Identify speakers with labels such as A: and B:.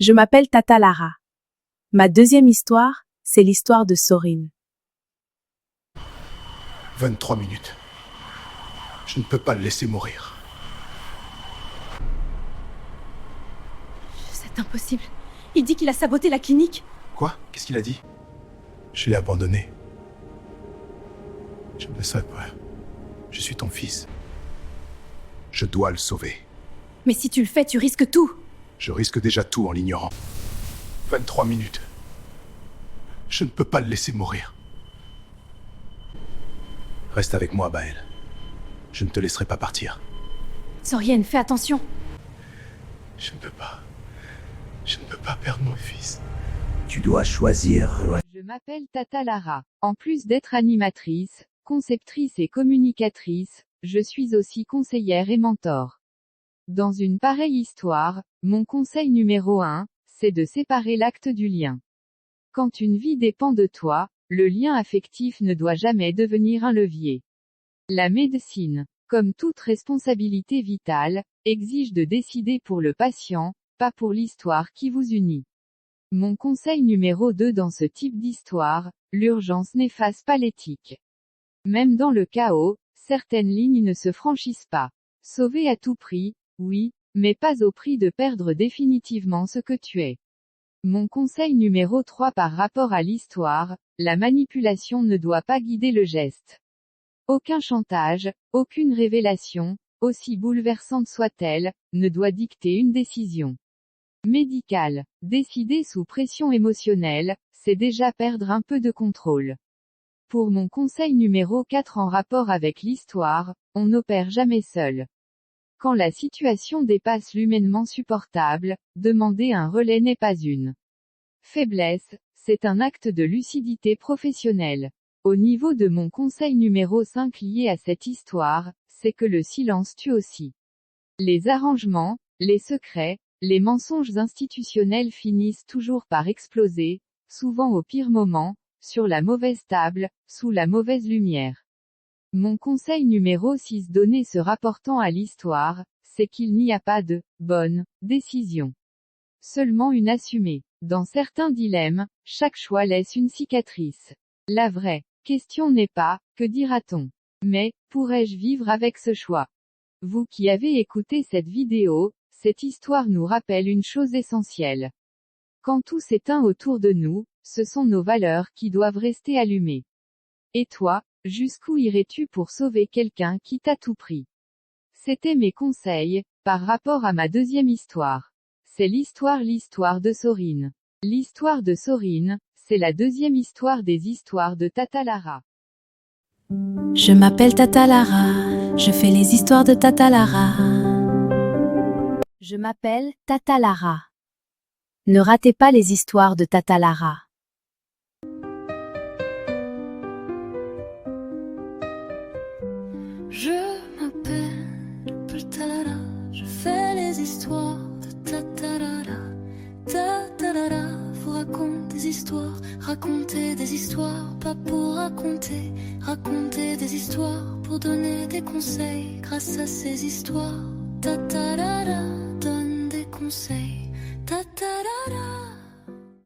A: Je m'appelle Tata Lara. Ma deuxième histoire, c'est l'histoire de Sorine.
B: 23 minutes. Je ne peux pas le laisser mourir.
C: C'est impossible. Il dit qu'il a saboté la clinique.
B: Quoi? Qu'est-ce qu'il a dit? Je l'ai abandonné. Je ne le savais pas. Je suis ton fils. Je dois le sauver.
C: Mais si tu le fais, tu risques tout.
B: Je risque déjà tout en l'ignorant. 23 minutes. Je ne peux pas le laisser mourir. Reste avec moi, Baël. Je ne te laisserai pas partir.
C: Sorienne, fais attention.
B: Je ne peux pas. Je ne peux pas perdre mon fils.
D: Tu dois choisir.
E: Je m'appelle Tata Lara. En plus d'être animatrice, conceptrice et communicatrice, je suis aussi conseillère et mentor. Dans une pareille histoire, mon conseil numéro 1, c'est de séparer l'acte du lien. Quand une vie dépend de toi, le lien affectif ne doit jamais devenir un levier. La médecine, comme toute responsabilité vitale, exige de décider pour le patient, pas pour l'histoire qui vous unit. Mon conseil numéro 2 dans ce type d'histoire, l'urgence n'efface pas l'éthique. Même dans le chaos, certaines lignes ne se franchissent pas. Sauver à tout prix, oui, mais pas au prix de perdre définitivement ce que tu es. Mon conseil numéro 3 par rapport à l'histoire, la manipulation ne doit pas guider le geste. Aucun chantage, aucune révélation, aussi bouleversante soit-elle, ne doit dicter une décision médicale. Décider sous pression émotionnelle, c'est déjà perdre un peu de contrôle. Pour mon conseil numéro 4 en rapport avec l'histoire, on n'opère jamais seul. Quand la situation dépasse l'humainement supportable, demander un relais n'est pas une faiblesse, c'est un acte de lucidité professionnelle. Au niveau de mon conseil numéro 5 lié à cette histoire, c'est que le silence tue aussi. Les arrangements, les secrets, les mensonges institutionnels finissent toujours par exploser, souvent au pire moment, sur la mauvaise table, sous la mauvaise lumière. Mon conseil numéro 6 donné se rapportant à l'histoire, c'est qu'il n'y a pas de bonne décision. Seulement une assumée. Dans certains dilemmes, chaque choix laisse une cicatrice. La vraie question n'est pas, que dira-t-on? Mais, pourrais-je vivre avec ce choix? Vous qui avez écouté cette vidéo, cette histoire nous rappelle une chose essentielle. Quand tout s'éteint autour de nous, ce sont nos valeurs qui doivent rester allumées. Et toi, jusqu'où irais-tu pour sauver quelqu'un qui t'a tout pris? C'était mes conseils, par rapport à ma deuxième histoire. C'est l'histoire de Sorine. L'histoire de Sorine, c'est la deuxième histoire des histoires de Tata Lara.
A: Je m'appelle Tata Lara. Je fais les histoires de Tata Lara. Je m'appelle Tata Lara. Ne ratez pas les histoires de Tata Lara.
F: Je m'appelle Talara, je fais les histoires de Tatarara. Tatarara vous raconte des histoires, raconter des histoires, pas pour raconter, raconter des histoires, pour donner des conseils, grâce à ces histoires. Tatarara donne des conseils.